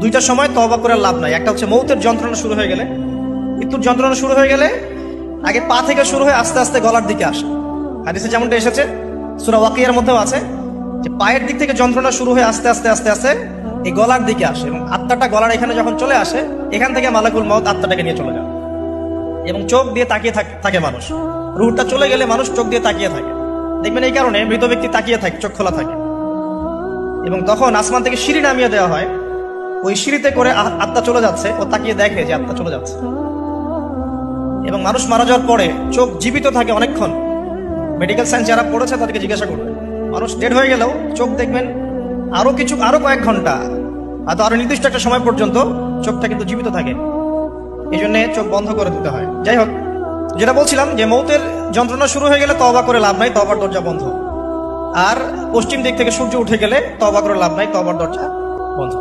দুইটা সময় তওবা করে লাভ নাই। একটা হচ্ছে মৌতের যন্ত্রণা শুরু হয়ে গেলে, মৃত্যুর যন্ত্রণা শুরু হয়ে গেলে আগে পা থেকে শুরু হয়ে আস্তে আস্তে গলার দিকে আসে। হাদিসে যেমনটা এসেছে, সূরা ওয়াকিয়ার মধ্যেও আছে যে পায়ের দিক থেকে যন্ত্রণা শুরু হয়ে আস্তে আস্তে আস্তে আস্তে এই গলার দিকে আসে, এবং আত্মাটা গলার এখানে যখন চলে আসে, এখান থেকে মালাকুল মউত আত্মাটাকে নিয়ে চলে যায়। এবং চোখ দিয়ে তাকিয়ে থাকে মানুষ, রুহটা চলে গেলে মানুষ চোখ দিয়ে তাকিয়ে থাকে। দেখবেন এই কারণে মৃত ব্যক্তি তাকিয়ে থাকে, চোখ খোলা থাকে। এবং তখন আসমান থেকে সিঁড়ি নামিয়ে দেওয়া হয়, ওই সিঁড়িতে করে আত্মা চলে যাচ্ছে, ও তাকিয়ে দেখে যে আত্মা চলে যাচ্ছে। এবং মানুষ মারা যাওয়ার পরে চোখ জীবিত থাকে অনেকক্ষণ। মেডিকেল সায়েন্স যারা পড়েছে তাদেরকে জিজ্ঞাসা করবে, মানুষ ডেড হয়ে গেলেও চোখ দেখবেন আরো কয়েক ঘন্টা, হয়তো আরো নির্দিষ্ট একটা সময় পর্যন্ত চোখটা কিন্তু জীবিত থাকে। এই জন্য চোখ বন্ধ করে দিতে হয়। যাই হোক, যেটা বলছিলাম যে মৌতের যন্ত্রণা শুরু হয়ে গেলে তওবা করে লাভ নাই, তওবার দরজা বন্ধ। আর পশ্চিম দিক থেকে সূর্য উঠে গেলে তওবা করে লাভ নাই, তওবার দরজা বন্ধ।